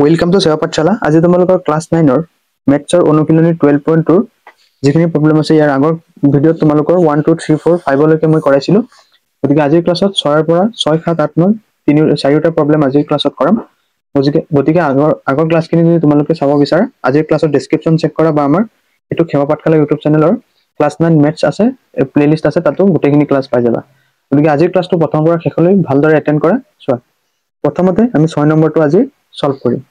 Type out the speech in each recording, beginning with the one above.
Welcome to সেৱা পাঠশালা। আজি তোমালোকৰ ক্লাছ 9 ৰ মেথছৰ অনুশীলনী 12.2 যিখিনি প্ৰবলেম আছে ইয়াৰ আগৰ ভিডিঅ'ত তোমালোকৰ 1 2 3 4 5 লৈকে মই কৰাইছিলো। গতিকে আজিৰ ক্লাছত 6 ৰ পৰা 6 7 8 9 চাৰিটা প্ৰবলেম আজিৰ ক্লাছত কৰাম। গতিকে আগৰ ক্লাছখিনি যদি তোমালোকে চাব বিচাৰা আজিৰ ক্লাছৰ ডেসক্ৰিপচন চেক কৰা বা আমাৰ এটো সেৱা পাঠশালা ইউটিউব চেনেলৰ ক্লাছ 9 মেথছ আছে প্লেলিষ্ট আছে, তাতো গোটেইখিনি ক্লাছ পাই যাবা। গতিকে আজিৰ ক্লাছটো প্ৰথমৰ পৰা শেষলৈ ভালদৰে এটেন্ড কৰা। চোৱা, প্ৰথমতে আমি 6 নম্বৰটো আজি সলভ কৰিম।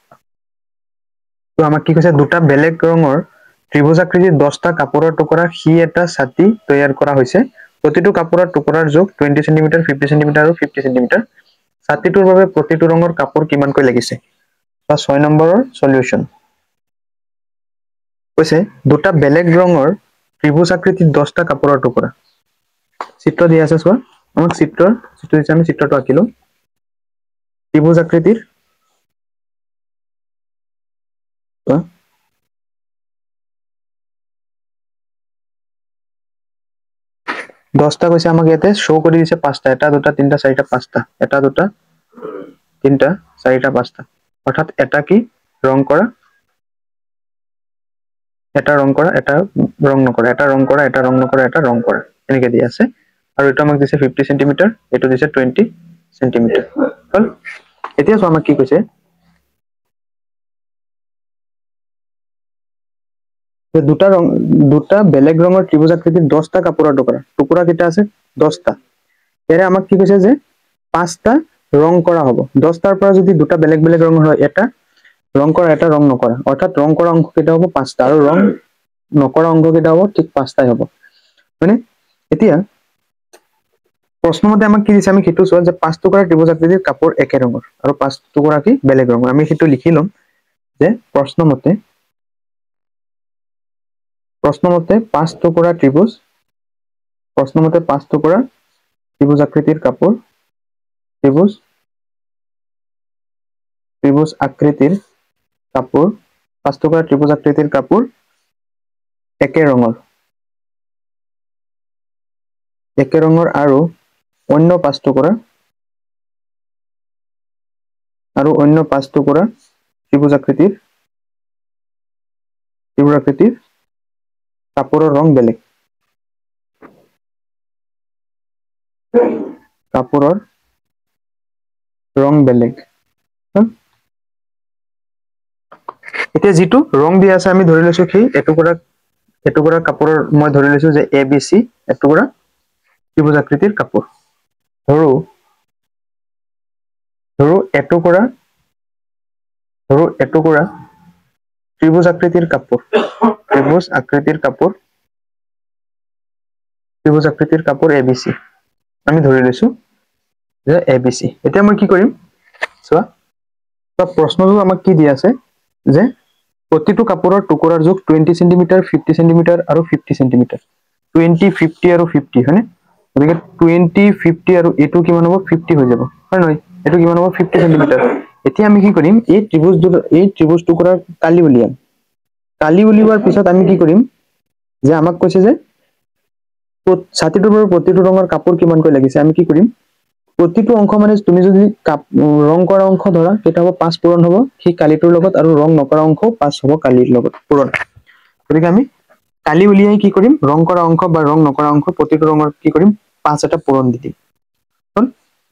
তো আমাক কি কৈছে, দুটা বেলেগ ৰঙৰ ত্ৰিভুজাকৃতিৰ 10টা কাপোৰৰ টুকুৰা সি এটা ছাতি তৈয়াৰ কৰা হৈছে। প্ৰতিটো কাপোৰৰ টুকুৰাৰ জোখ 20 সেমি, 50 সেমি আৰু 50 সেমি। ছাতিটোৰ বাবে প্ৰতিটো ৰঙৰ কাপোৰ কিমানকৈ লাগিছে? বা 6 নম্বৰৰ সলিউশন কৈছে দুটা বেলেগ ৰঙৰ ত্ৰিভুজাকৃতিৰ 10টা কাপোৰৰ টুকুৰা। চিত্ৰ দিয়া আছে, চোৱা আমাক চিত্ৰ দিছে, আমি চিত্ৰটো আঁকিলো। ত্ৰিভুজাকৃতিৰ 10টা কৈছে, আমাক ইয়াতে শো কৰি দিছে 5টা, এটা দুটা তিনটা চাৰিটা 5টা, এটা দুটা তিনটা চাৰিটা 5টা, অৰ্থাৎ এটা কি ৰং কৰা, এটা ৰং কৰা, এটা ৰং নকৰা, এটা ৰং কৰা, এটা ৰং নকৰা, এটা ৰং কৰা, এনেকে দিয়া আছে। আৰু এটা আমাক দিছে 50 সেন্টিমিটাৰ, এটো দিছে 20 সেন্টিমিটাৰ। হল, এতিয়া চোৱা আমাক কি কৈছে, দুটা বেলেগ ৰঙৰ ত্ৰিভুজাকৃতিৰ 10টা কাপোৰৰ টুকুৰা কেইটা আছে? 10টা। ইয়াৰে আমাক কি কৈছে যে 5টা ৰং কৰা হ'ব। 10টাৰ পৰা যদি দুটা বেলেগ বেলেগ ৰঙৰ হয়, এটা ৰং কৰা, এটা ৰং নকৰা, অৰ্থাৎ ৰং কৰা অংশ কেইটা হ'ব 5টা আৰু ৰং নকৰা অংশ কেইটা হ'ব ঠিক 5টাই হ'ব, হয়নে? এতিয়া প্ৰশ্নমতে আমাক কি দিছে, আমি সেইটো চোৱা যে 5 টুকুৰা ত্ৰিভুজাকৃতিৰ কাপোৰ একে ৰঙৰ আৰু 5 টুকুৰা কি বেলেগ ৰঙৰ। আমি সেইটো লিখি ল'ম যে প্ৰশ্নমতে 5 টুকুৰা ত্ৰিভুজাকৃতিৰ কাপোৰ, ত্ৰিভুজ আকৃতিৰ কাপোৰ, 5 টুকুৰা ত্ৰিভুজাকৃতিৰ কাপোৰ একে ৰঙৰ আৰু অন্য 5 টুকুৰা ত্ৰিভুজাকৃতিৰ কাপোৰৰ ৰং বেলেগ। কাপোৰৰ ৰং বেলেগ। এতিয়া যিটো ৰং দিয়া আছে আমি ধৰি লৈছো কি এটুকুৰা কাপোৰৰ মই ধৰি লৈছো যে ABC এটুকুৰা ত্ৰিভুজাকৃতিৰ কাপোৰ। ধৰো এটুকুৰা ত্ৰিভুজ আকৃতিৰ কাপোৰ ABC আমি ধৰি লৈছো যে ABC। এতিয়া মই কি কৰিম চোৱা, প্ৰশ্নটো আমাক কি দিয়া আছে যে প্ৰতিটো কাপোৰৰ টুকুৰাৰ জোখ 20 সেন্টিমিটাৰ, 50 সেন্টিমিটাৰ আৰু 50 সেন্টিমিটাৰ। 20 50 আৰু 50, হয়নে? গতিকে 20 50 আৰু এইটো কিমান হ'ব? 50 হৈ যাব, হয় নহয়? এইটো কিমান হ'ব? 50 সেন্টিমিটাৰ। এতিয়া আমি কি কৰিম, এই ত্ৰিভুজ টুকুৰাৰ কালি উলিয়াম। কালি উলিওৱাৰ পিছত আমি কি কৰিম যে আমাক কৈছে যে ছাতিটোৰ পৰা প্ৰতিটো ৰঙৰ কাপোৰ কিমানকৈ লাগিছে। আমি কি কৰিম, প্ৰতিটো অংশ মানে তুমি যদি ৰং কৰা অংশ ধৰা তেতিয়া হ'ব 5 পূৰণ হ'ব সেই কালিটোৰ লগত, আৰু ৰং নকৰা অংশ 5 হ'ব কালিৰ লগত পূৰণ। গতিকে আমি কালি উলিয়াই কি কৰিম, ৰং কৰা অংশ বা ৰং নকৰা অংশ প্ৰতিটো ৰঙৰ কি কৰিম 5 এটা পূৰণ দি দিম।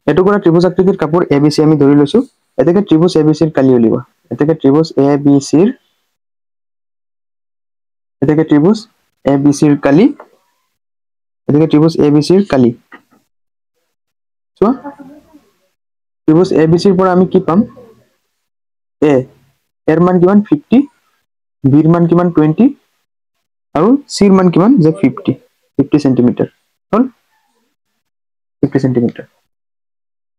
এটুকুৰা ত্ৰিভুজ আকৃতিৰ কাপোৰ ABC আমি ধৰি লৈছো। এতেকে ত্ৰিভুজ ABCৰ কালি উলিওৱা। এতেকে ত্ৰিভুজ ABCৰ কালি চোৱা, ত্ৰিভুজ ABCৰ পৰা আমি কি পাম, এৰ মান কিমান 50, বিৰ মান কিমান 20 আৰু চিৰ মান কিমান যে 50 সেন্টিমিটাৰ। হল 50 সেন্টিমিটাৰ।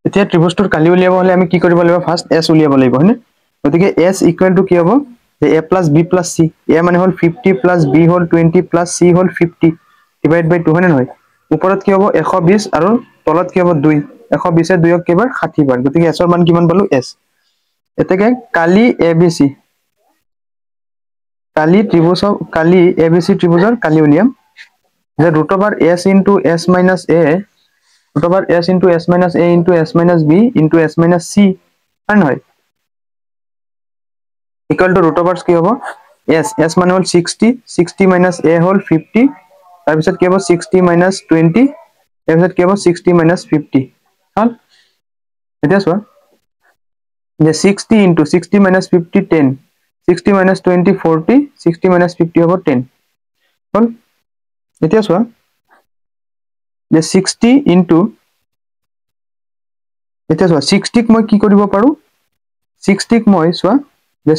এতিয়া ত্ৰিভুজটোৰ কালি উলিয়াব হলে আমি কি কৰিব লাগিব, ফাৰ্ষ্ট S উলিয়াব লাগিব, হয়নে? গতিকে S ইকুৱেল টু কি হ'ব, যে A plus B plus C। A মানে হ'ল 50 প্লাছ B হ'ল 20 প্লাছ C হ'ল 50 ডিভাইড বাই 2, হয়নে নহয়? ওপৰত কি হ'ব 120 আৰু তলত কি হ'ব 2। 120 এ 2ক কেইবাৰ 60 বাৰ, গতিকে S ৰ মান কিমান পালো S। এতেকে কালি ABC ত্ৰিভুজৰ কালি উলিয়াম যে √S into S minus A √S into S minus A into S minus B into S minus C, হয় নহয়? ইকুয়াল টু ৰুট অভাৰ কি হ'ব s মানে হ'ল 60 60 মাইনাস a হ'ল 50 তাৰ পিছত কি হ'ব 60 মাইনাস 20 তাৰ পিছত কি হ'ব 60 মাইনাস 50 হল এতিয়া চোৱা যে 60 into 60 minus 50 10 60 minus 20 40 60 minus 50 হ'ব 10 হল এতিয়া চোৱা যে 60 into এতিয়া চোৱা 60 ক মই কি কৰিব পাৰো 60 ক মই চোৱা যে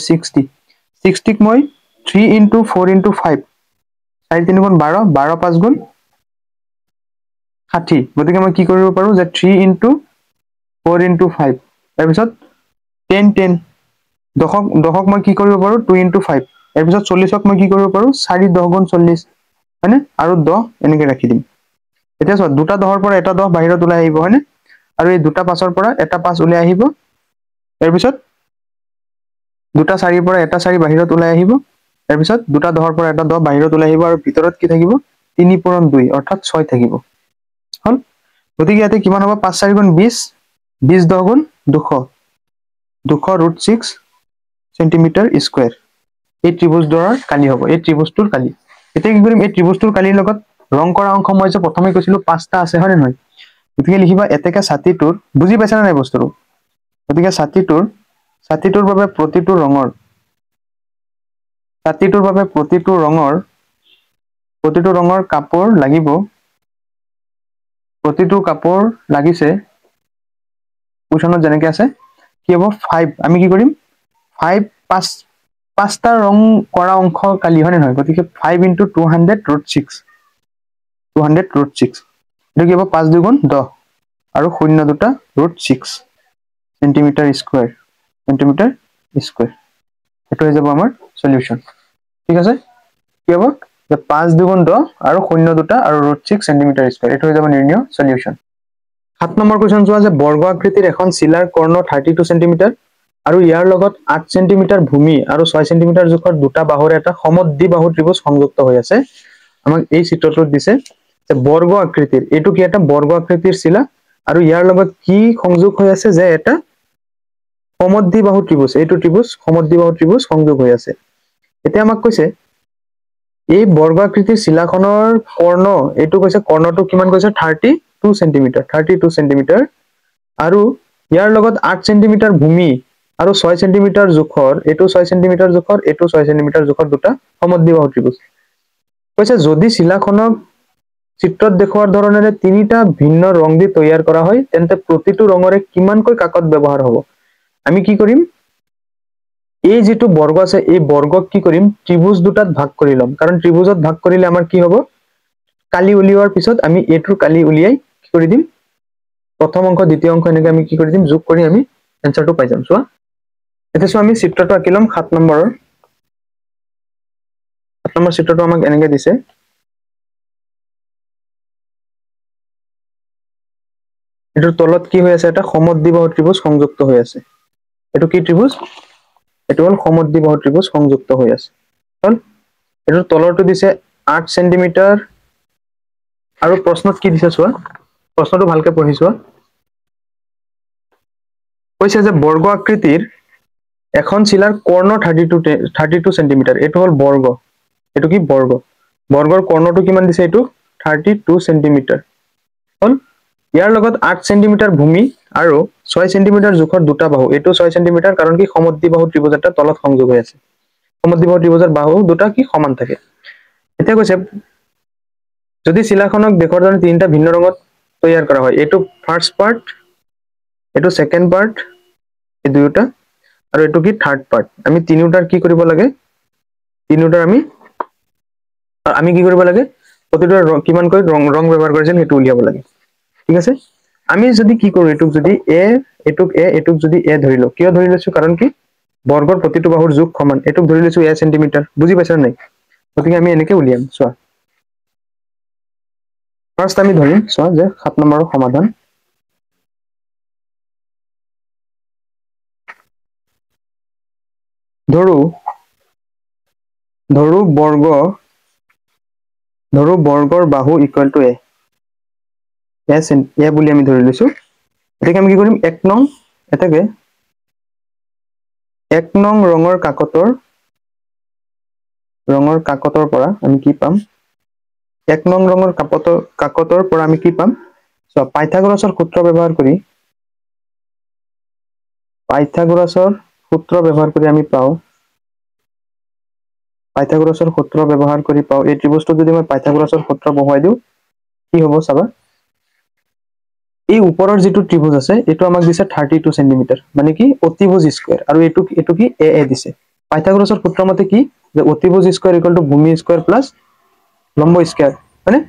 60 ক মই 3 into 4 into 5 4 3 গুণ 12 12 5 গুণ 60 গতিকে মই কি কৰিব পাৰো যে 3 into 4 into 5 তাৰ পিছত 10 10 দশক মই কি কৰিব পাৰো 2 into 5 তাৰ পিছত 40ক মই কি কৰিব পাৰো 4 10 গুণ 40 হয়নে আৰু 10 এনেকে ৰাখি দিম এতিয়া চোৱা দুটা 10ৰ পৰা এটা 10 বাহিৰত ওলাই আহিব হয়নে আৰু এই দুটা 5ৰ পৰা এটা 5 ওলাই আহিব তাৰ পিছত দুটা 4ৰ পৰা এটা 4 বাহিৰত ওলাই আহিব তাৰ পিছত দুটা 10ৰ পৰা এটা 10 বাহিৰত ওলাই আহিব আৰু ভিতৰত কি থাকিব 3 পূৰণ 2 অৰ্থাৎ 6 থাকিব হল গতিকে ইয়াতে কিমান হ'ব 5 4 গুণ 20 20 10 গুণ 200 200√6 সেন্টিমিটাৰ স্কয়াৰ এই ত্ৰিভুজডৰাৰ কালি হ'ব এই ত্ৰিভুজটোৰ কালি এতিয়া কি কৰিম এই ত্ৰিভুজটোৰ কালিৰ লগত ৰং কৰা অংশ মই যে প্ৰথমে কৈছিলো 5টা আছে হয় নহয় গতিকে লিখিবা এতেকা ছাতিটোৰ বুজি পাইছা না নাই বস্তুটো গতিকে ছাতিটোৰ বাবে প্ৰতিটো ৰঙৰ কাপোৰ লাগিব প্ৰতিটো কাপোৰ লাগিছে কুৱেশ্যনত যেনেকৈ আছে কি হ'ব 5 আমি কি কৰিম 5 5টা ৰং কৰা অংশ কালি হয় নহয় গতিকে 5 into 200√6 200√6 এটো কি হ'ব 5 2 গুণ 10 আৰু 0 দুটা √6 সেন্টিমিটাৰ স্কয়াৰ এটো হৈ যাব আমাৰ সলিউশন ঠিক আছে কি হ'ব যে 5 2 গুণ 10 আৰু 0 দুটা আৰু √6 সেন্টিমিটাৰ স্কয়াৰ এটো হৈ যাব নিৰ্ণয় সলিউশন 7 নম্বৰ কোৱেশ্চন চোৱা যে বৰ্গ আকৃতিৰ এখন শিলাৰ কৰ্ণ 32 সেন্টিমিটাৰ আৰু ইয়াৰ লগত 8 সেন্টিমিটাৰ ভূমি আৰু 6 সেন্টিমিটাৰ জোখৰ দুটা বাহুৰ এটা সমদ্বিবাহু ত্ৰিভুজ সংযুক্ত হৈ আছে আমাক এই চিত্ৰটোত দিছে যে বৰ্গ আকৃতিৰ এটো কি এটা বৰ্গ আকৃতিৰ শিলা আৰু ইয়াৰ লগত কি সংযোগ হৈ আছে যে এটা সমদ্বিবাহু ত্ৰিভুজ এইটো ত্ৰিভুজ সমদ্বিবাহু ত্ৰিভুজ সংযোগ হৈ আছে এতিয়া আমাক কৈছে এই বৰ্গ আকৃতিৰ শিলাখনৰ কৰ্ণ এইটো কৈছে কৰ্ণটো কিমান কৈছে 32 সেন্টিমিটাৰ আৰু ইয়াৰ লগত 8 সেন্টিমিটাৰ ভূমি আৰু 6 সেন্টিমিটাৰ জোখৰ এইটো 6 সেন্টিমিটাৰ জোখৰ এইটো 6 সেন্টিমিটাৰ জোখৰ দুটা সমদ্বিবাহু ত্ৰিভুজ কৈছে যদি শিলাখনক চিত্ৰত দেখুৱাৰ ধৰণেৰে তিনিটা ভিন্ন ৰং দি তৈয়াৰ কৰা হয় তেন্তে প্ৰতিটো ৰঙৰে কিমানকৈ কাকত ব্যৱহাৰ হ'ব আমি কি কৰিম এই যেটো বৰ্গ আছে এই বৰ্গক কি কৰিম ত্ৰিভুজ দুটাত ভাগ কৰি লম কাৰণ ত্ৰিভুজত ভাগ কৰিলে আমাৰ কি হ'ব কালি উলিওৱাৰ পিছত আমি এটোৰ কালি উলিয়াই কি কৰি দিম প্ৰথম অংক দ্বিতীয় অংক এনেকৈ আমি কি কৰি দিম যোগ কৰি আমি এনসাৰটো পাই যাম চোৱা এতিয়া চোৱা আমি চিত্ৰটো আঁকিলম 7 নম্বৰৰ চিত্ৰটো আমাক এনেকৈ দিছে এটোৰ তলত কি হৈ আছে এটা সমদ্বিবাহু ত্ৰিভুজ সংযুক্ত হৈ আছে এটো কি ত্ৰিভুজ এটো হল সমদ্বিবাহু ত্ৰিভুজ সংযুক্ত হৈ আছে হল এটোৰ তলৰটো দিছে 8 সেন্টিমিটাৰ আৰু প্ৰশ্নত কি দিছে চোৱা প্ৰশ্নটো ভালকে পঢ়ি চোৱা কৈছে যে বৰ্গ আকৃতিৰ এখন শিলাৰ কৰ্ণ 32 সেন্টিমিটাৰ এটো হল বৰ্গ এটো কি বৰ্গৰ কৰ্ণটো কিমান দিছে এটো 32 সেন্টিমিটাৰ হল ইয়াৰ লগত 8 সেন্টিমিটাৰ ভূমি আৰু 6 সেন্টিমিটাৰ জোখৰ দুটা বাহু এটো 6 সেন্টিমিটাৰ কাৰণ কি সমদ্বিবাহু ত্ৰিভুজ এটা তলত সংযোগ হৈ আছে সমদ্বিবাহু ত্ৰিভুজৰ বাহু দুটা কি সমান থাকে এতিয়া কৈছে যদি শিলাখনক দেখুৱাৰ দৰে তিনিটা ভিন্ন ৰঙত তৈয়াৰ কৰা হয় এটো ফাৰ্স্ট পাৰ্ট এটো সেকেন্ড পাৰ্ট এই দুয়োটা আৰু এটো কি থাৰ্ড পাৰ্ট আমি তিনিটাৰ কি কৰিব লাগে তিনিটাৰ আমি কি কৰিব লাগে প্ৰতিটো কিমান কৈ ৰং ব্যৱহাৰ কৰিছিল হেতু উলিয়াব লাগে ঠিক আছে আমি যদি কি কৰো এটুক যদি এটুক যদি এ ধৰিলো কিয় ধৰি লৈছো কাৰণ কি বৰ্গৰ প্ৰতিটো বাহুৰ যোগ সমান এটুক ধৰি লৈছো এ সেন্টিমিটাৰ বুজি পাইছা নাই গতিকে আমি এনেকৈ উলিয়াম চোৱা ফাৰ্স্ট আমি ধৰিম চোৱা যে 7 নম্বৰৰ সমাধান ধৰু বৰ্গৰ বাহু ইকুৱেল টু এ বুলি আমি ধৰি লৈছো এটাকে আমি কি কৰিম 1 নং এটাকে 1 নং ৰঙৰ কাকতৰ পৰা আমি কি পাম 1 নং ৰঙৰ কাকতৰ পৰা আমি কি পাম সো পাইথাগোৰাছৰ সূত্ৰ ব্যৱহাৰ কৰি আমি পাও পাইথাগোৰাছৰ সূত্ৰ ব্যৱহাৰ কৰি পাও এই ত্ৰিভুজটো যদি মই পাইথাগোৰাছৰ সূত্ৰ বহাই দিও কি হ'ব চাবা এই ওপৰৰ যেটো ত্ৰিভুজ আছে এটো আমাক দিছে 32 সেন্টিমিটাৰ মানে কি অতিভুজ স্কয়াৰ আৰু এটো কি এ দিছে পাইথাগোৰাছৰ সূত্ৰ মতে কি যে অতিভুজ স্কয়াৰ ভূমি স্কয়াৰ প্লাস লম্ব স্কয়াৰ মানে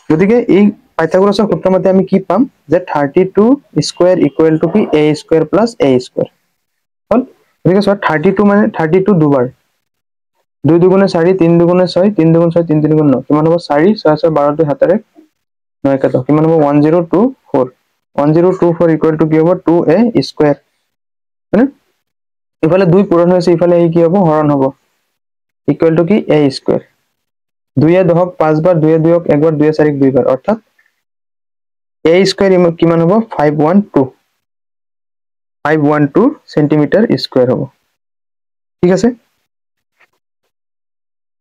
গতিকে এই পাইথাগোৰাছৰ সূত্ৰ মতে আমি কি পাম যে 32 স্কয়াৰ ইকুৱেল টু কি a square plus a square হল গতিকে সো 32 মানে 32 দুবাৰ 2 দুগুণে 4 3 দুগুণে 6 3 দুগুণ 6 3 3 গুণ 9 কিমান হ'ব 4 6 6 12 টো হাতেৰে 9 কাটো কিমান হ'ব 1024 1024 ইকুৱেল টু কি হ'ব 2a স্কয়াৰ মানে ইফালে 2 পূৰণ হৈছে ইফালে এই কি হ'ব হৰণ হ'ব ইকুৱেল টু কি a স্কয়াৰ 2 এ 10ক 5 বাৰ 2 এ 2ক 1 বাৰ 2 এ 4ক 2 বাৰ অৰ্থাৎ a স্কয়াৰ কিমান হ'ব 512 সেন্টিমিটাৰ স্কয়াৰ হ'ব ঠিক আছে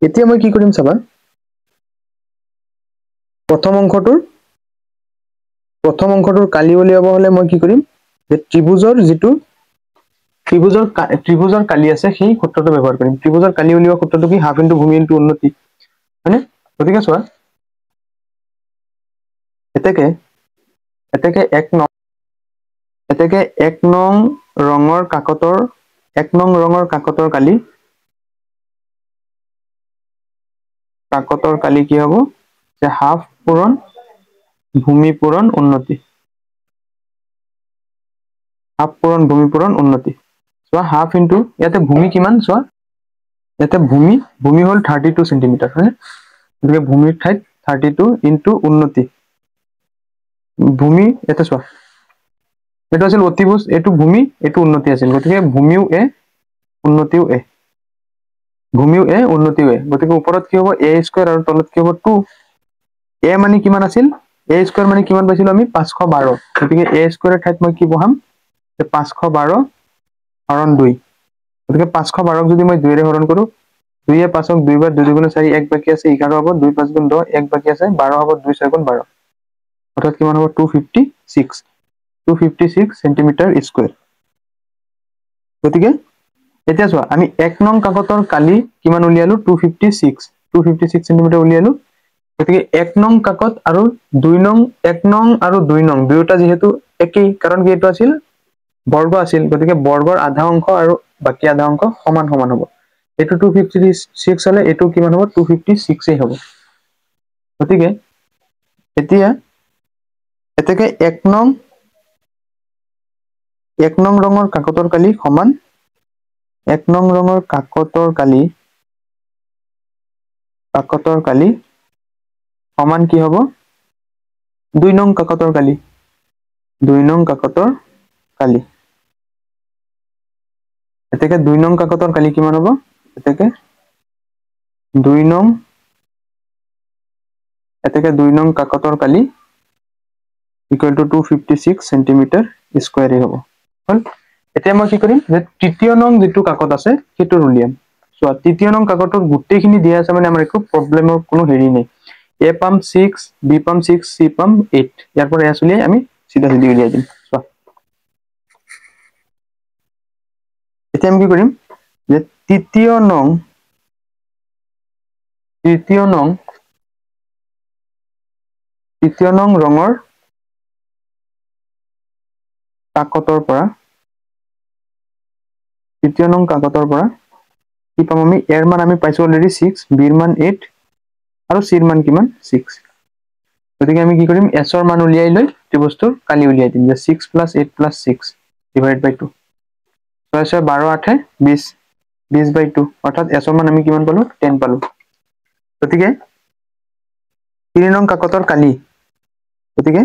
এতিয়া মই কি কৰিম চাবা প্ৰথম অংশটোৰ কালি উলিয়াব হলে মই কি কৰিম যে ত্ৰিভুজৰ কালি আছে সেই সূত্ৰটো ব্যৱহাৰ কৰিম ত্ৰিভুজৰ কালি উলিওৱা সূত্ৰটো কি হাফ ইনটু ভূমি ইনটু উন্নতি মানে গতিকে চোৱা এতেকে 1 নং ৰঙৰ কাকতৰ কালি কি হ'ব যে হাফ পূৰণ ভূমি পূৰণ উন্নতি চোৱা হাফ ইনটু ইয়াতে ভূমি কিমান চোৱা ইয়াতে ভূমি হল 32 সেন্টিমিটাৰ হয় গতিকে ভূমিৰ ঠাইত 32 ইনটু উন্নতি ভূমি এটা চোৱা এটা আছিল অতিভুজ এটো ভূমি এটো উন্নতি আছিল গতিকে ভূমিও এ উন্নতিও এ গতিকে ওপৰত কি হ'ব a স্কয়াৰ আৰু তলত কি হ'ব 2 a মানে কিমান আছিল a স্কয়াৰ মানে কিমান পাইছিলো আমি 512 গতিকে a স্কয়াৰৰ ঠাইত মই কি বহাম 512 হৰণ 2 গতিকে 512ক যদি মই 2 ৰে হৰণ কৰো 2 এ 5ক 2 বাৰ 2 দুগুণে 4 1 বাকি আছে 11 হ'ব 2 5 গুণ 10 1 বাকি আছে 12 হ'ব 2 6 গুণ 12 অৰ্থাৎ কিমান হ'ব 256 সেন্টিমিটাৰ স্কয়াৰ গতিকে এতিয়া চোৱা আমি 1 নং কাকতৰ কালি কিমান উলিয়ালো 256 সেন্টিমিটাৰ উলিয়ালো গতিকে 1 নং কাকত আৰু 2 নং 1 নং আৰু 2 নং দুয়োটা যেহেতু একেই কাৰণ কি এটো আছিল বৰ্গ আছিল গতিকে বৰ্গৰ আধা অংশ আৰু বাকি আধা অংশ সমান সমান হ'ব এটো 256 হলে এটো কিমান হ'ব 256 এ হ'ব গতিকে এতিয়া এতেকে 1 নং ৰঙৰ কাকতৰ কালি সমান 1 নং ৰঙৰ কাকতৰ কালি সমান কি হ'ব 2 নং কাকতৰ কালি এতেকে 2 নং কাকতৰ কালি কিমান হ'ব এতেকে 2 নং কাকতৰ কালি ইকুৱেল টু 256 সেন্টিমিটাৰ স্কয়াৰ হ'ব হল এতিয়া মই কি কৰিম যে তৃতীয় নং যেটো কাকত আছে হেতু উলিয়াম সো তৃতীয় নং কাকতৰ গুটেইখিনি দিয়া আছে মানে আমাৰ একো প্ৰবলেমৰ কোনো হেৰি নাই a পাম 6 b পাম 6 c পাম 8 ইয়াৰ পৰা s উলিয়াই আমি সিধা উলিয়াই দিম সো এতিয়া আমি কি কৰিম যে তৃতীয় নং ৰঙৰ কাকতৰ পৰা কি পাম আমি এৰ মান আমি পাইছো অলৰেডি 6 b ৰ মান 8 আৰু c ৰ মান কিমান 6 গতিকে আমি কি কৰিম s ৰ মান উলিয়াই লৈ ত্ৰিভুজটোৰ কালি উলিয়াই দিম যে 6 + 8 + 6 / 2 6 6 12 8 20 20/2 অৰ্থাৎ s ৰ মান আমি কিমান পালো 10 পালো গতিকে 3 নং কাকতৰ কালি গতিকে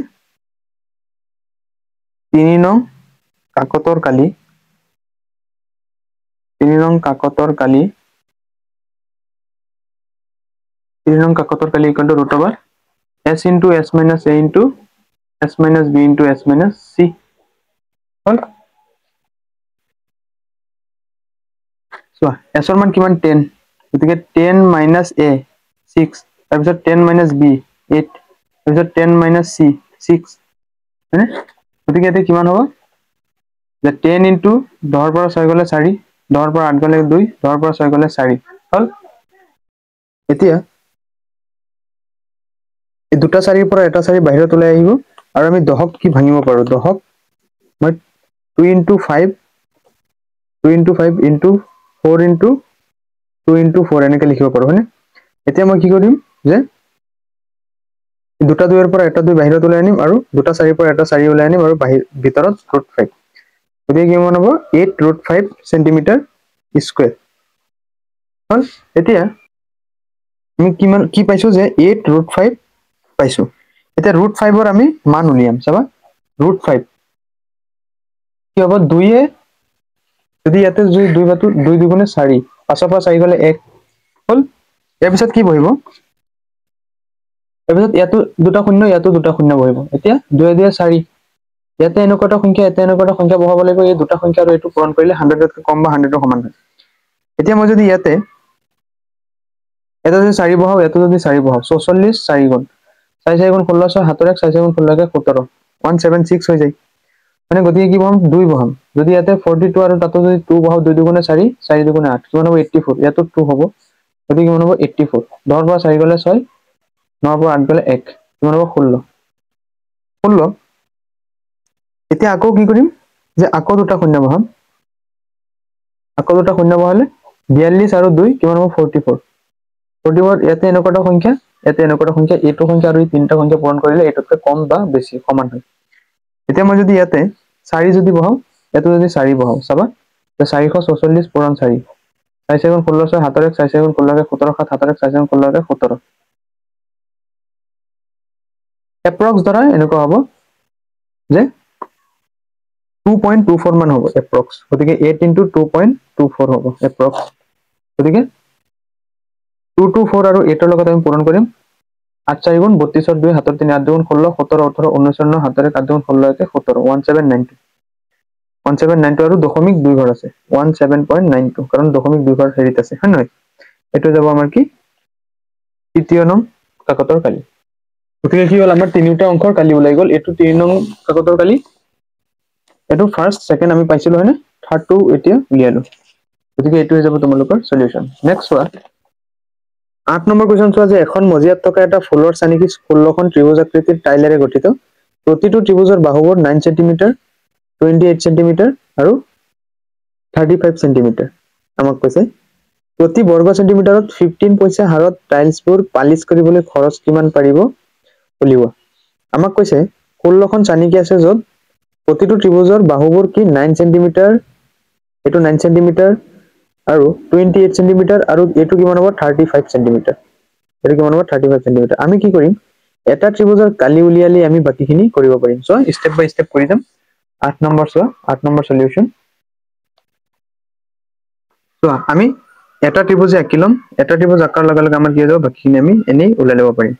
3 নং কাকতৰ কালি 3 নং কাকতৰ কালি √(s * s - a * s - b * s - c হল চোৱা s ৰ মান কিমান 10 গতিকে 10 minus a 6 তাৰপিছত 10 minus b 8 তাৰপিছত 10 minus c 6 হয়নে গতিকে এতে কিমান হ'ব যে 10 into 10 পৰা 6 গলে 4 10 পৰা 8 গলে 2 10 পৰা 6 গলে 4 হল এতিয়া এই দুটা 4 পৰা এটা 4 বাহিৰত ওলাই আহিব আৰু আমি 10ক কি ভাঙিব পাৰো 10ক মই 2 into 5 2 into 5 into 4 into 2 into 4 এনেকৈ লিখিব পাৰো হয়নে এতিয়া মই কি কৰিম যে দুটা 2 ৰ পৰা এটা 2 বাহিৰত ওলাই আনিম আৰু দুটা 4 পৰা এটা 4 ওলাই আনিম আৰু ভিতৰত √5 গতিকে কিমান হ'ব 8 √5 সেন্টিমিটাৰ স্কয়াৰ হল এতিয়া আমি কিমান কি পাইছো যে 8 √5 পাইছো এতিয়া √5 ৰ আমি মান উলিয়াম চাবা √5 কি হ'ব 2 এ যদি ইয়াতে 2 বাটো 2 দুগুণে 4 5 পৰা 4 গলে 1 হল ইয়াৰ পিছত কি বহিব তাৰপিছত ইয়াতো দুটা শূন্য ইয়াতো দুটা শূন্য বহিব এতিয়া 2 দিয়ে 4 ইয়াতে এনেকুৱা এটা সংখ্যা বহাব লাগিব এই দুটা সংখ্যা আৰু এইটো পূৰণ কৰিলে 100 তকৈ কম বা 100 ৰ সমান হয় এতিয়া মই যদি ইয়াতে এটা যদি 4 বহাও এটো যদি 4 বহাও 44 4 গুণ 4 4 গুণ 16 6 হাতৰ 1 4 4 গুণ 16 17 176 হৈ যায় মানে গতিকে কি বহাম 2 বহাম যদি ইয়াতে 42 আৰু তাতো যদি 2 বহাও 2 দুগুণে 4 4 দুগুণে 8 কিমান হ'ব 84 ইয়াতো 2 হ'ব গতিকে কিমান হ'ব 84 10 পৰা 4 গলে 6 9 পৰা 8 গলে 1 কিমান হ'ব 16 এতিয়া আকৌ কি কৰিম যে আকৌ দুটা শূন্য বহাম আকৌ দুটা শূন্য বহালে 42 আৰু 2 কিমান হ'ব 44 44 ইয়াতে এনেকুৱা এটা সংখ্যা ইয়াতে এনেকুৱা এটা সংখ্যা এইটো সংখ্যা আৰু এই তিনিটা সংখ্যা পূৰণ কৰিলে এইটোতকৈ কম বা বেছি সমান হয় এতিয়া মই যদি ইয়াতে 4 যদি বহাও ইয়াতে যদি 4 বহাও চাবা 444 পূৰণ 4 4 4 গুণ 16 6 হাতৰ 1 4 4 গুণ 16 17 7 হাতৰ 1 4 4 গুণ 16 17 এপ্ৰক্স ধৰা এনেকুৱা হ'ব যে 2.24 মান হ'ব এপ্ৰক্স গতিকে 8 into 2.24 হ'ব এপ্ৰক্স গতিকে 224 আৰু 8 ৰ লগত আমি পূৰণ কৰিম 8 4 গুণ 32 ৰ 2 হাতৰ 3 8 গুণ 16 17 18 19 9 হাতৰ 1 8 গুণ 16 কে 17 1792 আৰু দশমিক 2 ঘৰ আছে 17.92 কাৰণ দশমিক 2 ঘৰ হেৰিত আছে হয় নহয় এটো যাব আমাৰ কি তৃতীয় নং কাকতৰ কালি গতিকে কি হ'ল আমাৰ তিনিটা অংকৰ কালি ওলাই গ'ল এটো 3 নং কাকতৰ কালি এটো ফাৰ্স্ট সেকেন্ড আমি পাইছিলো হয়নে থাৰ্ড টু এতিয়া উলিয়ালো গতিকে এটো হৈ যাব তোমালোকৰ সলিউশন নেক্সট চোৱা 8 নম্বৰ কোৱেশ্চন চোৱা যে এখন মজিয়াত থকা এটা ফুলৰ চানিকি 16খন ত্ৰিভুজ আকৃতিৰ টাইলেৰে গঠিত প্ৰতিটো ত্ৰিভুজৰ বাহুবোৰ 9 সেন্টিমিটাৰ 28 সেন্টিমিটাৰ আৰু 35 সেন্টিমিটাৰ আমাক কৈছে প্ৰতি বৰ্গ সেন্টিমিটাৰত 15 পইচা হাৰত টাইলছবোৰ পালিশ কৰিবলৈ খৰচ কিমান পাৰিব উলিওৱা আমাক কৈছে 16খন চানিকি আছে য'ত প্ৰতিটো ত্ৰিভুজৰ বাহুবোৰ কি 9 সেন্টিমিটাৰ এটো 9 সেন্টিমিটাৰ আৰু 28 সেন্টিমিটাৰ আৰু এটো কিমান হ'ব 35 সেন্টিমিটাৰ এটো কিমান হ'ব 35 সেন্টিমিটাৰ আমি কি কৰিম এটা ত্ৰিভুজৰ কালি উলিয়ালি আমি বাকিখিনি কৰিব পাৰিম সো স্টেপ বাই স্টেপ কৰি যাম 8 নম্বৰ চোৱা 8 নম্বৰ সলিউশন চোৱা আমি এটা ত্ৰিভুজ আঁকিলম এটা ত্ৰিভুজ আঁকাৰ লগে লগে আমাৰ কি হৈ যাব বাকিখিনি আমি এনেই উলাই ল'ব পাৰিম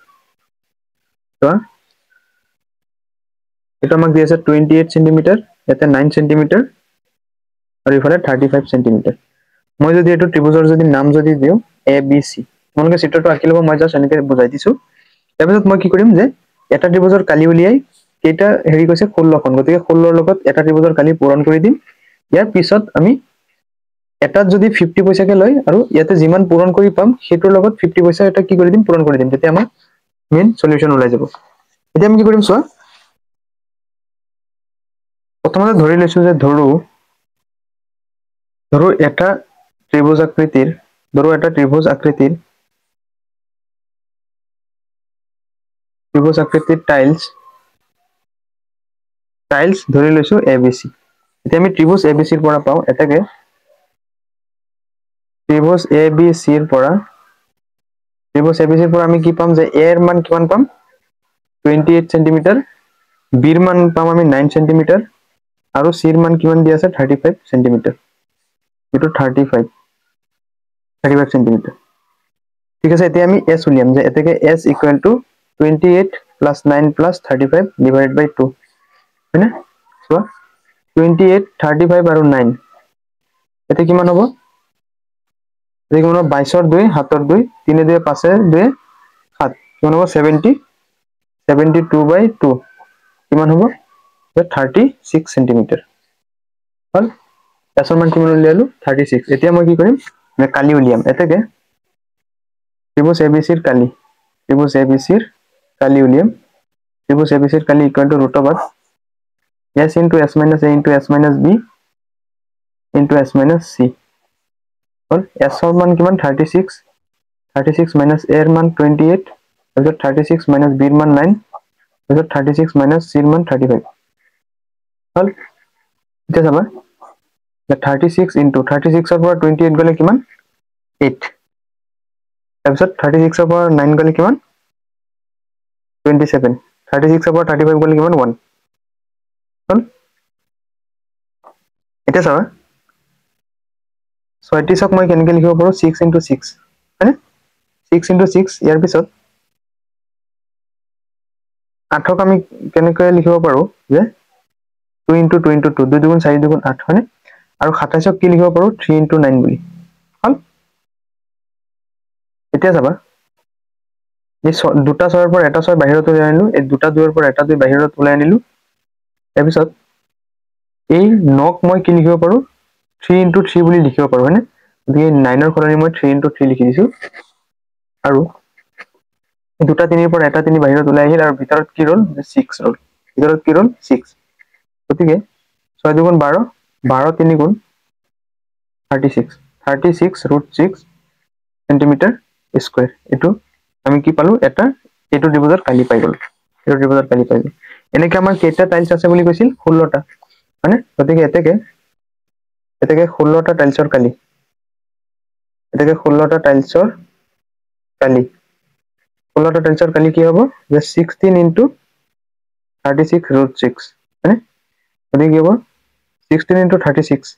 চোৱা এটা আমাক দি আছে 28 সেন্টিমিটাৰ এটা 9 সেন্টিমিটাৰ আৰু ইফালে 35 সেন্টিমিটাৰ মই যদি এটো ত্ৰিভুজৰ যদি নাম যদি দিও এ বি সি তোমালোকে চিত্ৰটো আঁকি লব মই জাস্ট এনেকৈ বুজাই দিছো তাৰপিছত মই কি কৰিম যে এটা ত্ৰিভুজৰ কালি উলিয়াই কেইটা হেৰি কৈছে 16খন গতিকে 16 ৰ লগত এটা ত্ৰিভুজৰ কালি পূৰণ কৰি দিম ইয়াৰ পিছত আমি এটাত যদি 50 পইচাকে লয় আৰু ইয়াতে যিমান পূৰণ কৰি পাম হেতুৰ লগত 50 পইচা এটা কি কৰি দিম পূৰণ কৰি দিম তেতিয়া আমাৰ মেইন সলিউশন ওলাই যাব এতিয়া আমি কি কৰিম চোৱা প্ৰথমতে ধৰি লৈছো যে ধৰো এটা ত্ৰিভুজ আকৃতিৰ টাইলছ ধৰি লৈছো ABC এতিয়া আমি ত্ৰিভুজ ABC ৰ পৰা পাও এটাকে ত্ৰিভুজ ABC ৰ পৰা আমি কি পাম যে A ৰ মান কিমান পাম 28 সেন্টিমিটাৰ B ৰ মান পাম আমি 9 সেন্টিমিটাৰ আৰু C ৰ মান কিমান দি আছে 35 সেন্টিমিটাৰ এটো 35 সেন্টিমিটাৰ ঠিক আছে এতিয়া আমি S উলিয়াম যে এটাকে S = 28 + 9 + 35 / 2 হয়নে চোৱা 28 35 আৰু 9 এতে কিমান হ'ব কিমান হ'ব 22 2 7 2 3 2 5 2 7 কিমান হ'ব 70 72/2 কিমান হ'ব 36 সেন্টিমিটাৰ হল এছৰ মান কিমান উলিয়ালো 36 এতিয়া মই কি কৰিম কালি উলিয়াম এতেকে ত্ৰিভুজ এবিসিৰ কালি ত্ৰিভুজ এবিসিৰ কালি উলিয়াম ত্ৰিভুজ এবিসিৰ কালি equal to s into s minus a into s minus b into s minus c hall s এর মান কিমান 36 36 minus a এর মান 28 তারপর 36 minus b এর মান 9 তারপর 36 minus c এর মান 35 হল এটা চাবা 36 into 36 এর পর 28 গলে কিমান 8 তারপর 36 এর পর 9 গলে কিমান 27 36 এর পর 35 গলে কিমান 1 হল এটা চাবা 36ক মই কেনেকৈ লিখিব পাৰো 6 into 6 হয়নে 6 into 6 ইয়াৰ পিছত 8ক আমি কেনেকৈ লিখিব পাৰো যে 2 into 2 into 2 2 দুগুণ 4 দুগুণ 8 হয়নে আৰু 27ক কি লিখিব পাৰো 3 into 9 বুলি হল এতিয়া চাবা এই দুটা ছয়ৰ পৰা এটা ছয় বাহিৰত ওলাই আনিলো এই দুটা দুইৰ পৰা এটা দুই বাহিৰত ওলাই আনিলো তাৰ পিছত এই 9ক মই কি লিখিব পাৰো 3 into 3 বুলি লিখিব পাৰো হয়নে গতিকে 9ৰ সলনি মই 3 into 3 লিখি দিছো আৰু দুটা তিনিৰ পৰা এটা তিনি বাহিৰত ওলাই আহিল আৰু ভিতৰত কি ৰল 6 ৰল ভিতৰত কি ৰল 6 গতিকে 6 দুগুণ 12 12 3 গুণ 36 36 root 6 সেন্টিমিটাৰ স্কয়াৰ এটো আমি কি পালো এটা এটো ত্ৰিভুজৰ কালি পাই গল এটো ত্ৰিভুজৰ কালি পাই গল এনেকে আমাৰ কেইটা টাইলছ আছে বুলি কৈছিল 16টা মানে গতিকে এতেকে 16টা টাইলছৰ কালি এতেকে 16টা টাইলছৰ কালি 16টা টাইলছৰ কালি কি হ'ব যে 16 into 36 root 6 মানে গতিকে কি হ'ব 16 into 36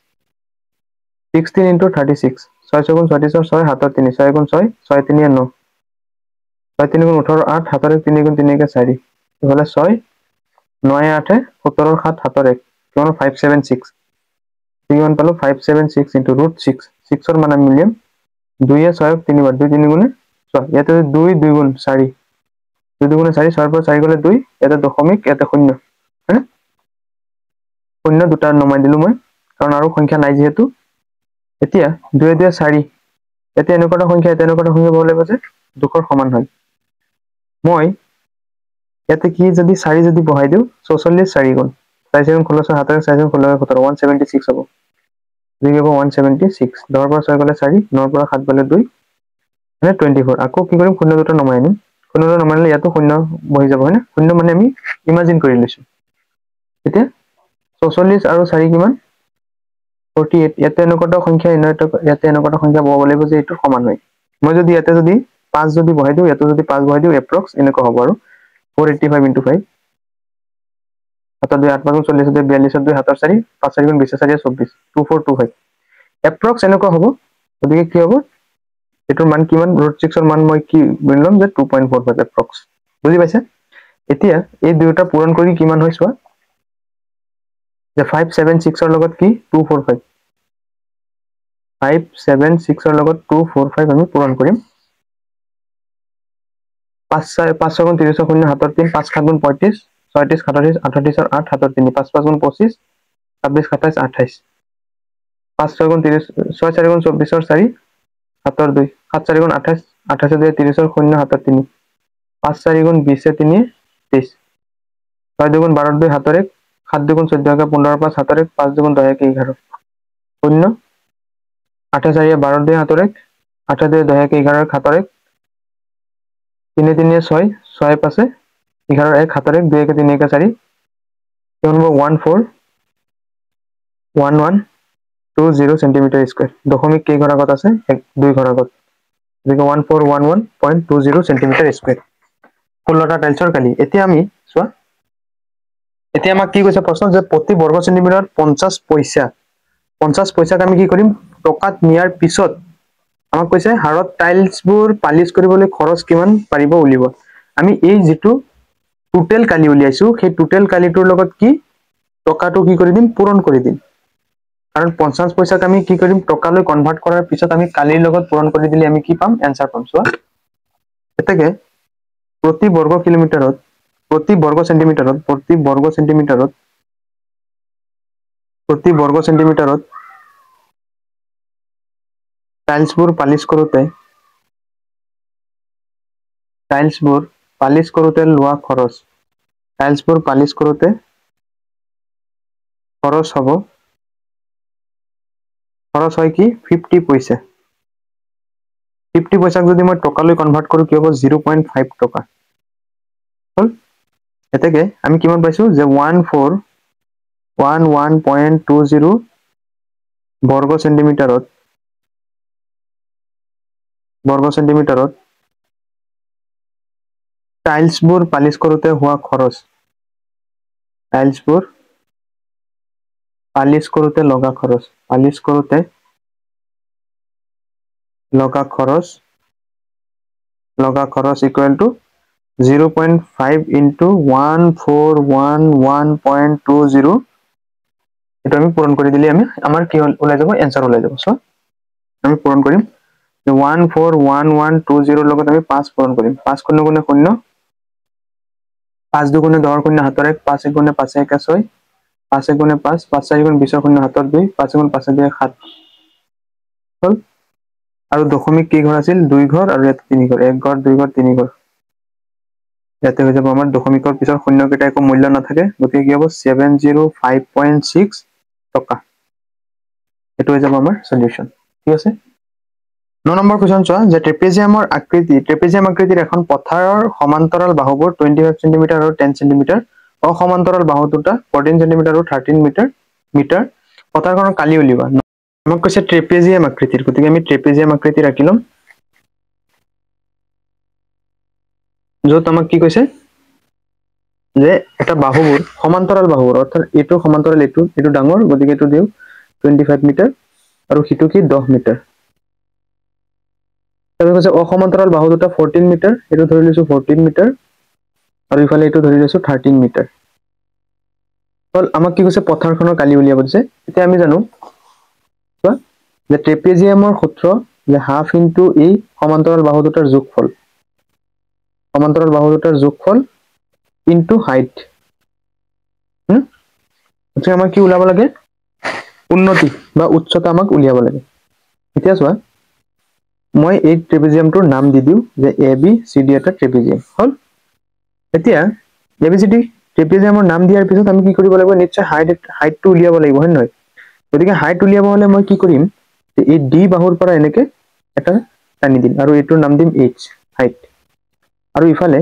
16 into 36 6 গুণ 36 6 হাতৰ 3 6 গুণ 6 6 3 9 6 3 গুণ 18 8 হাতৰ 3 গুণ 3 4 ইফালে 6 9 8 17 7 হাতৰ 1 কিমান 576 কিমান পালো 576 into root 6 6 ৰ মান আমি মিলিম 2 এ 6 ক 3 বাৰ 2 3 গুণে 6 ইয়াতে 2 2 গুণ 4 2 গুণে 4 6 পৰা 4 গলে 2 ইয়াতে দশমিক ইয়াতে শূন্য হয়নে শূন্য দুটা নমাই দিলো মই কাৰণ আৰু সংখ্যা নাই যেহেতু এতিয়া 2 2 4 এতিয়া এনেকুৱা সংখ্যা এটা এনেকুৱা সংখ্যা হ'ব লাগিব যে দুখৰ সমান হয় মই ইয়াতে কি যদি 4 যদি বহাই দিও 44 4 গুণ 4 গুণ 16 হাতৰ 4 গুণ 16 17 176 হ'ব দিকে 176 10 পৰা 6 গলে 4 9 পৰা 7 গলে 2 মানে 24 আকৌ কি কৰিম শূন্য দুটা নমাই আনিম শূন্য দুটা নমাইলে ইয়াতো শূন্য বহি যাব হয়নে শূন্য মানে আমি ইমাজিন কৰি লৈছো এতিয়া 44 আৰু 4 কিমান 48 ইয়াতে এনেকুৱা সংখ্যা ইয়াতে এনেকুৱা সংখ্যা বহাব লাগিব যে এটো সমান হয় মই যদি ইয়াতে যদি 5 যদি বহাই দিও ইয়াতে যদি 5 বহাই দিও এপ্ৰক্স এনেকুৱা হ'ব আৰু 485 into 5 হাতৰ 2 8 40 42 42 হাতৰ 4 5 4 গুণ 20 4 24 2425 এপ্ৰক্স এনেকুৱা হ'ব গতিকে কি হ'ব এটোৰ মান কিমান root 6 ৰ মান মই কি বললাম যে 2.45 এপ্ৰক্স বুজি পাইছে এতিয়া এই দুটা পূৰণ কৰি কিমান হয় চোৱা যে 576 ৰ লগত কি 245 576 ৰ লগত 245 আমি পূৰণ কৰিম 5 গুণ 30 শূন্য হাতৰ 3 5 7 গুণ 35 36 37 38 ৰ 8 হাতৰ 3 5 5 গুণ 25 26 27 28 5 6 গুণ 30 6 4 গুণ 24 ৰ 4 হাতৰ 2 7 4 গুণ 28 28 2 30 ৰ শূন্য হাতৰ 3 5 4 গুণ 20 3 23 6 2 গুণ 12 2 হাতৰ 1 7 2 গুণ 14 15 5 হাতৰ 1 5 2 গুণ 10 11 শূন্য 8 4 12 2 হাতৰ 1 8 2 10 11 হাতৰ 1 3 3 6 6 5 11 1 হাতৰ 1 2 3 1 4 কিমান হ'ব 141120 সেন্টিমিটাৰ স্কয়াৰ দশমিক কেই ঘৰ আগত আছে 2 ঘৰ আগত গতিকে 1411.20 সেন্টিমিটাৰ স্কয়াৰ 16টা টাইলছৰ কালি এতিয়া আমি চোৱা এতিয়া আমাক কি কৈছে প্ৰশ্ন যে প্ৰতি বৰ্গ সেন্টিমিটাৰত 50 পইচাক আমি কি কৰিম টকাত নিয়াৰ পিছত আমাক কৈছে হাৰত টাইলছবোৰ পালিশ কৰিবলৈ খৰচ কিমান পাৰিব উলিব আমি এই যেটো টোটাল কালি উলিয়াইছো সেই টোটাল কালিটোৰ লগত কি টকাটো কি কৰি দিম পূৰণ কৰি দিম কাৰণ 50 পইচাক আমি কি কৰিম টকালৈ কনভাৰ্ট কৰাৰ পিছত আমি কালিৰ লগত পূৰণ কৰি দিলে আমি কি পাম এনসাৰ পাম চোৱা এতেকে প্ৰতি বৰ্গ কিলোমিটাৰত প্ৰতি বৰ্গ সেন্টিমিটাৰত টাইলছবোৰ পালিশ কৰোতে লোৱা খৰচ টাইলছবোৰ পালিশ কৰোতে খৰচ হয় কি 50 পইচা 50 পইচাক যদি মই টকালৈ কনভাৰ্ট কৰো কি হ'ব 0.5 টকা হল এতেকে আমি কিমান পাইছো যে 1411.20 বৰ্গ সেন্টিমিটাৰত টাইলছবোৰ পালিশ কৰোতে হোৱা খৰচ টাইলছবোৰ পালিশ কৰোতে লগা খৰচ ইকুৱেল টু 0.5 into 1411.20 এটা আমি পূৰণ কৰি দিলে আমি আমাৰ কি ওলাই যাব এনসাৰ ওলাই যাব সো আমি পূৰণ কৰিম 141120 লগত আমি 5 পূৰণ কৰিম 5 গুণে গুণে 0 5 দুগুণে 10 শূন্য হাতৰ 1 5 এক গুণে 5 এক 6 5 এক গুণে 5 5 4 গুণ 20 শূন্য হাতৰ 2 5 গুণ 5 2 7 হল আৰু দশমিক কি ঘৰ আছিল 2 ঘৰ আৰু ইয়াত 3 ঘৰ 1 ঘৰ 2 ঘৰ 3 ঘৰ ইয়াতে হৈ যাব আমাৰ দশমিকৰ পিছৰ শূন্য কেইটা একো মূল্য নাথাকে গতিকে কি হ'ব 705.6 টকা এটো হৈ যাব আমাৰ সলিউশন ঠিক আছে 9 নম্বৰ কোৱেশ্চন চোৱা যে ট্ৰেপেজিয়ামৰ আকৃতিৰ এখন পথাৰৰ সমান্তৰাল বাহুবোৰ 25 cm আৰু 10 cm অসমান্তৰাল বাহু দুটা 14 cm আৰু 13 মিটাৰ পথাৰখনৰ কালি উলিওৱা আমাক কৈছে ট্ৰেপেজিয়াম আকৃতিৰ গতিকে আমি ট্ৰেপেজিয়াম আকৃতি ৰাখিলম যত আমাক কি কৈছে যে এটা বাহুবোৰ সমান্তৰাল বাহুবোৰ অৰ্থাৎ এটো সমান্তৰাল এটো ডাঙৰ গতিকে এটো দিও 25 মিটাৰ আৰু হিটো কি 10 মিটাৰ তাৰে কৈছে অসমান্তৰাল বাহু দুটা 14 মিটাৰ এটো ধৰি লৈছো 14 মিটাৰ আৰু ইফালে এটো ধৰি লৈছো 13 মিটাৰ হল আমাক কি কৈছে পথাৰখনৰ কালি উলিয়াব দিছে এতিয়া আমি জানো যে ট্ৰেপেজিয়ামৰ সূত্ৰ যে হাফ ইনটু ই সমান্তৰাল বাহু দুটাৰ যোগফল ইনটু হাইট এতিয়া আমাক কি উলাব লাগে উন্নতি বা উচ্চতা আমাক উলিয়াব লাগে এতিয়া চোৱা মই এই ট্ৰেপেজিয়ামটোৰ নাম দি দিও যে ABCD এটা ট্ৰেপেজিয়াম হল এতিয়া ABCD ট্ৰেপেজিয়ামৰ নাম দিয়াৰ পিছত আমি কি কৰিব লাগিব নিশ্চয় হাইটটো উলিয়াব লাগিব হয় নহয় গতিকে হাইট উলিয়াব হলে মই কি কৰিম এই D বাহুৰ পৰা এনেকে এটা টানি দিম আৰু এটোৰ নাম দিম H হাইট আৰু ইফালে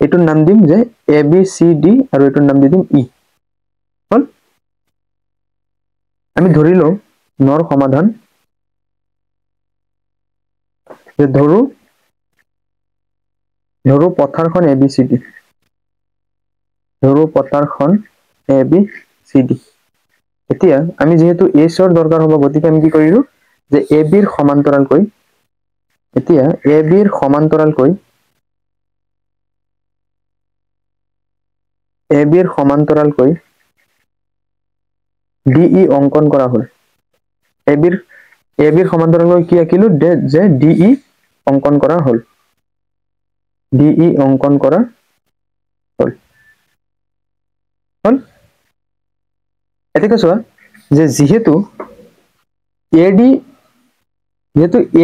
এটোৰ নাম দিম যে ABCD আৰু এটোৰ নাম দিম E হল আমি ধৰিলো নৰ সমাধান যে ধৰো পথাৰখন ABCD এতিয়া আমি যেহেতু H ৰ দৰকাৰ হ'ব গতিকে আমি কি কৰিলো যে AB ৰ সমান্তৰালকৈ DE অঙ্কন কৰা হল AB ৰ সমান্তৰালকৈ কি আকিলো যে DE অঙ্কন কৰা হল এটাকে চোৱা যে যেহেতু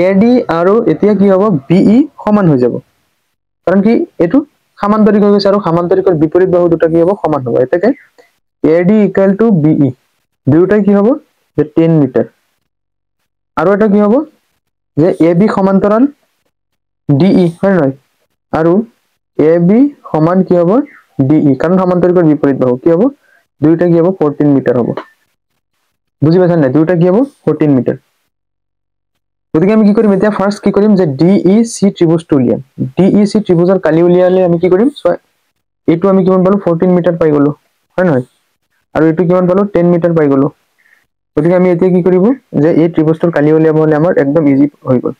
AD আৰু এতিয়া কি হ'ব BE সমান হৈ যাব কাৰণ কি এটো সমান্তৰিক হৈ গৈছে আৰু সমান্তৰিকৰ বিপৰীত বাহু দুটা কি হ'ব সমান হ'ব এটাকে AD = BE দুটাই কি হ'ব যে 10 মিটাৰ আৰু এটা কি হ'ব যে AB সমান্তৰাল DE হয় নহয় আৰু AB সমান কি হ'ব DE কাৰণ সমান্তৰিকৰ বিপৰীত বাহু কি হ'ব দুইটা কি হ'ব 14 মিটাৰ হ'ব বুজি পাইছা নাই দুইটা কি হ'ব 14 মিটাৰ গতিকে আমি কি কৰিম এতিয়া ফাৰ্স্ট কি কৰিম যে DEC ত্ৰিভুজটো উলিয়াম DEC ত্ৰিভুজৰ কালি উলিয়ালে আমি কি কৰিম এইটো আমি কিমান পালো 14 মিটাৰ পাই গলো হয় নহয় আৰু এইটো কিমান পালো 10 মিটাৰ পাই গলো গতিকে আমি এতিয়া কি কৰিব যে এই ত্ৰিভুজটোৰ কালি উলিয়াব হলে আমাৰ একদম ইজি হৈ গল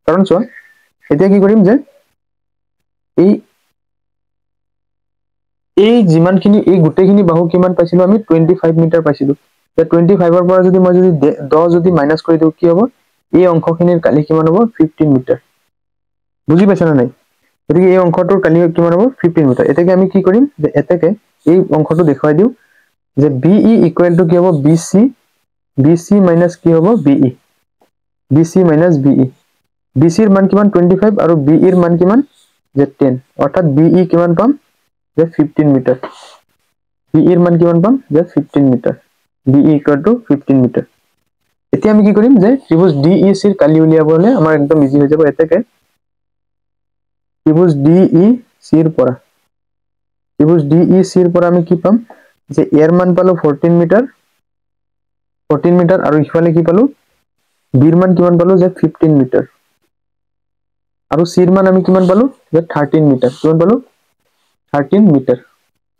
কাৰণ চোৱা এতিয়া কি কৰিম যে এই যিমানখিনি এই গুটেখিনি বাহু কিমান পাইছিলো আমি 25 মিটাৰ পাইছিলো 25 ৰ পৰা যদি মই যদি 10 যদি মাইনাস কৰি দিও কি হ'ব এই অংশখিনিৰ কালি কিমান হ'ব 15 মিটাৰ বুজি পাইছা না নাই গতিকে এই অংশটোৰ কালি কিমান হ'ব 15 মিটাৰ এতেকে আমি কি কৰিম যে এতেকে এই অংশটো দেখুৱাই দিও যে BE ইকুৱেল টু কি হ'ব BC মাইনাস কি হ'ব BE BC minus BE BC ৰ মান কিমান 25 আৰু BE ৰ মান কিমান যে 10 অৰ্থাৎ BE কিমান পাম যে 15 মিটাৰ BE ৰ মান কিমান পাম যে 15 metre BE equal to 15 metre এতিয়া আমি কি কৰিম যে ত্ৰিভুজ DEC ৰ কালি উলিয়াবলে আমাৰ একদম ইজি হৈ যাব এতেকে ত্ৰিভুজ DEC ৰ পৰা আমি কি পাম যে এৰ মান পালো 14 মিটাৰ আৰু ইফালে কি পালো বিৰ মান কিমান পালো যে 15 মিটাৰ আৰু সিৰ মান আমি কিমান পালো যে 13 মিটাৰ কিমান পালো 13 মিটাৰ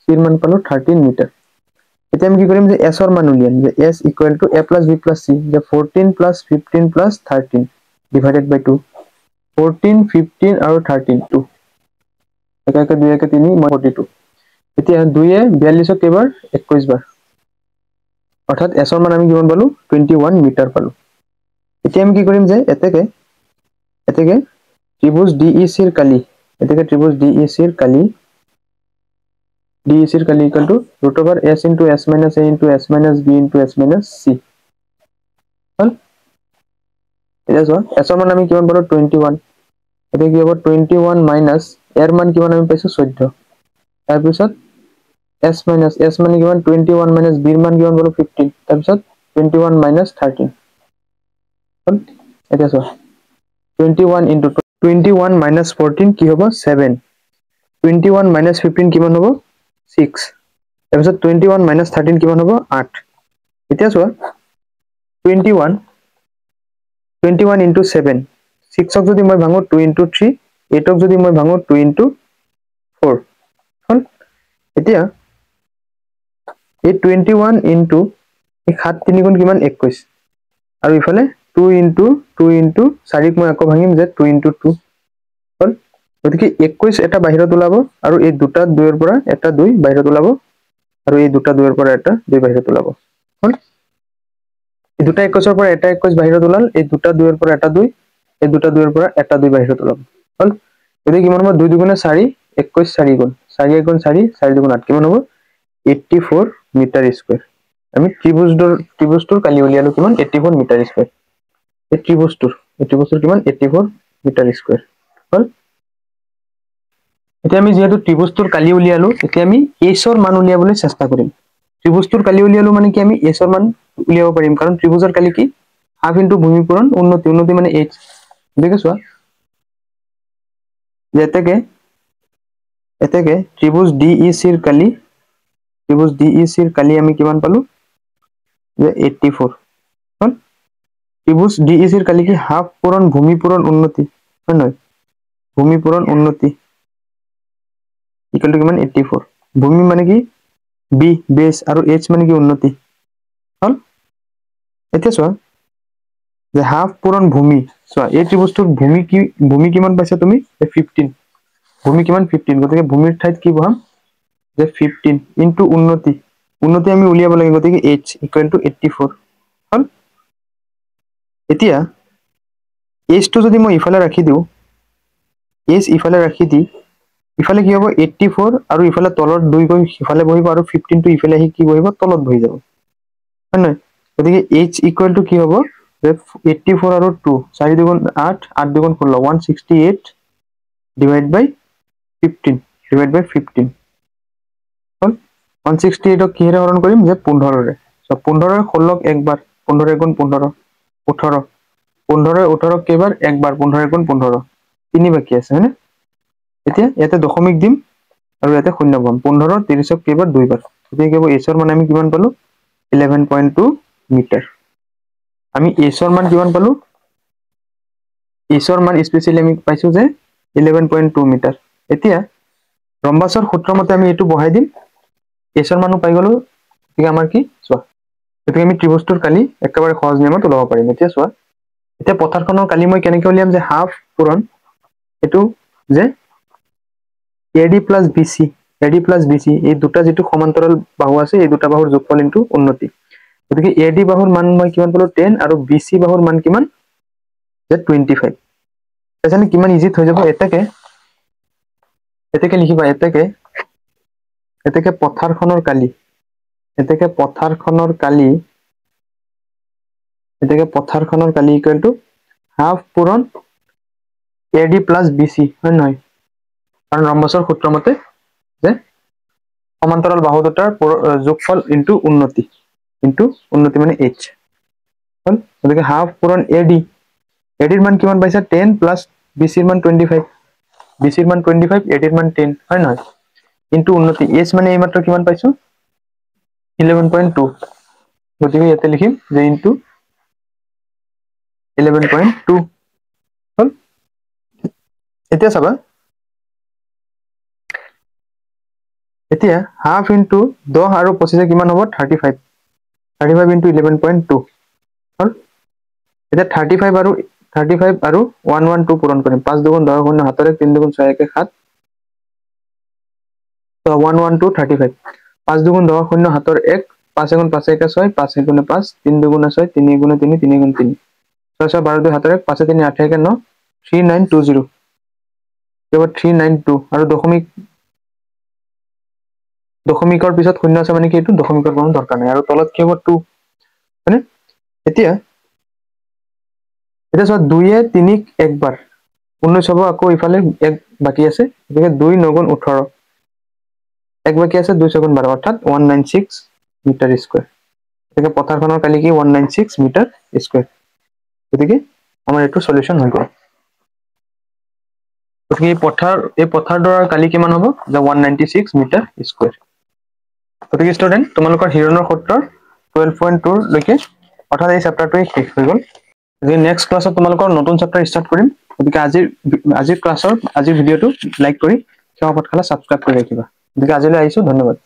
সিৰ মান পালো 13 মিটাৰ এতিয়া আমি কি কৰিম যে s ৰ মান উলিয়াম যে s equal to a + b + c যে 14 + 15 + 13 ডিভাইডেড বাই 2 14 15 আৰু 13 2 একাকে 2 একে 3 মই 42 এতিয়া 2 এ 42 কেবাৰ 21 বাৰ অৰ্থাৎ s ৰ মান আমি কিমান পালো 21 মিটাৰ পালো এতিয়া আমি কি কৰিম যে এতেকে ত্ৰিভুজ DEC ৰ কালি এতেকে ত্ৰিভুজ DEC ৰ কালি equal to √s * s - a * s - b * s - c হল এটা যোৱা s ৰ মান আমি কিমান পালো 21 এটা কি হ'ব 21 মাইনাস এর মান কিমান আমি পাইছো 14 তাৰ পিছত s মানে কিমান 21 মাইনাস b ৰ মান কিমান পালো 15 তাৰ পিছত 21 মাইনাস 13 হল এটা চোৱা 21 into 21 minus 14 কি হ'ব 7 21 minus 15 কিমান হ'ব 6 তাৰপিছত 21 minus 13 কিমান হ'ব 8 এতিয়া চোৱা 21 into 7 6 ক যদি মই ভাঙো 2 into 3 8 ক যদি মই ভাঙো 2 into 4 হল এতিয়া এই 21 into এই 7 3 গুণ কিমান 21 আৰু ইফালে 2 into 4 ক মই আকৌ ভাঙিম যে 2 into 2 হল গতিকে 21 এটা বাহিৰত ওলাব আৰু এই দুটা 2 ৰ পৰা এটা 2 বাহিৰত ওলাব আৰু এই দুটা 2 ৰ পৰা এটা 2 বাহিৰত ওলাব হল এই দুটা 21 ৰ পৰা এটা 21 বাহিৰত ওলাল এই দুটা 2 ৰ পৰা এটা 2 এই দুটা 2 ৰ পৰা এটা 2 বাহিৰত ওলাব হল গতিকে কিমান হ'ব 2 2 4 21 4 গুণ 4 গুণ 4 4 2 8 কিমান হ'ব 84 মিটাৰ স্কয়াৰ আমি ত্ৰিভুজটোৰ কালি উলিয়ালো কিমান 84 মিটাৰ স্কয়াৰ এই ত্ৰিভুজটোৰ কিমান 84 মিটাৰ স্কয়াৰ হল এতিয়া আমি যেহেতু ত্ৰিভুজটোৰ কালি উলিয়ালো এতিয়া আমি s ৰ মান উলিয়াবলৈ চেষ্টা কৰিম ত্ৰিভুজটোৰ কালি উলিয়ালো মানে কি আমি s ৰ মান উলিয়াব পাৰিম কাৰণ ত্ৰিভুজৰ কালি কি হাফ ইনটু ভূমিপূৰণ উন্নতি মানে h দেখে চোৱা এতেকে ত্ৰিভুজ DEC ৰ কালি আমি কিমান পালো যে 84 হল ত্ৰিভুজ DEC ৰ কালি কি হাফ পূৰণ ভূমিপূৰণ উন্নতি হয় নহয় ভূমিপূৰণ উন্নতি ইকুৱেল টু কিমান 84 ভূমি মানে কি b বেস আৰু h মানে কি উন্নতি হল এতিয়া চোৱা যে হাফ পূৰণ ভূমি চোৱা এই ত্ৰিভুজটোৰ ভূমি কিমান পাইছা তুমি 15 ভূমি কিমান 15 গতিকে ভূমিৰ ঠাইত কি বহাম যে 15 ইনটু উন্নতি আমি উলিয়াব লাগে গতিকে h ইকুৱেল টু 84 হল এতিয়া h টো যদি মই ইফালে ৰাখি দিও h ইফালে ৰাখি দি ইফালে কি হ'ব 84 আৰু ইফালে তলৰ 2 গৈ ইফালে বহিব আৰু 15 টো ইফালে আহি কি বহিব তলত বহি যাব হয় নাই গতিকে h ইকুৱেল টু কি হ'ব 84 আৰু 2 4 2 8 8 2 16 168 ডিভাইড বাই 15 হল 168 ক কিহেৰে হৰণ কৰিম যে 15 ৰে সো 15 ৰ 16 ক একবাৰ 15 গুণ 15 18 15 18 কেবাৰ একবাৰ 15 গুণ 15 তিনি বাকি আছে হয়নে এতিয়া ইয়াতে দশমিক দিম আৰু ইয়াতে শূন্য পাম 15 30 ক কেবাৰ দুইবাৰ গতিকে কেবল h ৰ মান আমি কিমান পালো 11.2 মিটাৰ আমি h ৰ মান কিমান পালো h ৰ মান স্পেশালি আমি পাইছো যে 11.2 মিটাৰ এতিয়া ৰম্বাসৰ সূত্ৰ মতে আমি এটো বহাই দিম h ৰ মানো পাই গলো ঠিক আমাৰ কি চোৱা এটো আমি ত্ৰিভুজটোৰ কালি একেবাৰে সহজ নিয়মত ওলাব পাৰিম এতিয়া চোৱা এতিয়া পথাৰখনৰ কালি মই কেনেকৈ উলিয়াম যে হাফ পূৰণ এটো যে AD plus BC এই দুটা যেটো সমান্তৰাল বাহু আছে এই দুটা বাহুৰ যোগফল ইনটু উন্নতি গতিকে AD বাহুৰ মান মই কিমান পালো 10 আৰু BC বাহুৰ মান কিমান যে 25 এছানে কিমান ইজি হৈ যাব এতেকে লিখিবা এতেকে পথাৰখনৰ কালি ইকুৱেল টু হাফ পূৰণ AD প্লাস BC হয় নহয় কাৰণ ৰম্বসৰ সূত্ৰ মতে যে সমান্তৰাল বাহু দুটাৰ যোগফল ইনটু উন্নতি মানে h হল গতিকে হাফ পূৰণ AD এর মান কিমান পাইছা 10 প্লাস BC এর মান 25 BC এর মান 25 AD এর মান 10 হয় নহয় ইনটু উন্নতি h মানে এই মাত্র কিমান পাইছো 11.2 গতিকে ইয়াতে লিখিম যে ইনটু 11.2 হল এতিয়া চাবা এতিয়া হাফ ইনটু 10 আৰু 25 কিমান হ'ব 35 ইনটু 11.2 হল এতিয়া 35 আৰু 112 পূৰণ কৰিম 5 দুগুণ 10 গুণ 7 3 দুগুণ 6 1 7 তো 112 35 5 দুগুণ 10 শূন্য 7 1 5 গুণ 5 1 6 5 গুণ 5 3 দুগুণ 6 3 গুণ 3 3 গুণ 3 6 6 12 2 7 1 5 3 8 1 9 3920 এবার 392 আৰু দশমিকৰ পিছত শূন্য আছে মানে কি এটো দশমিকৰ কোনো দৰকাৰ নাই আৰু তলত কি হ'ব 2 মানে এতিয়া সব 2 এ 3 একবাৰ 19 হ'ব আকৌ ইফালে এক বাকি আছে গতিকে 2 9 গুণ 18 এক বাকি আছে 2 7 12 অৰ্থাৎ 196 মিটাৰ স্কয়াৰ গতিকে পথাৰখনৰ কালি কি 196 মিটাৰ স্কয়াৰ গতিকে আমাৰ এটো সলিউশন হৈ গ'ল গতিকে এই পথাৰ দৰাৰ কালি কিমান হ'ব যে 196 মিটাৰ স্কয়াৰ গতিকে ষ্টুডেন্ট তোমালোকৰ হিৰনৰ সূত্ৰৰ 12.2 লৈকে অৰ্থাৎ এই চেপ্টাৰটো শেষ হৈ গ'ল যে নেক্সট ক্লাছত তোমালোকৰ নতুন চেপ্টাৰ ষ্টাৰ্ট কৰিম গতিকে আজিৰ ভিডিঅটো লাইক কৰি সেৱা পঠখালা সাবস্ক্ৰাইব কৰি ৰাখিবা গতিকে আজিলৈ আহিছো ধন্যবাদ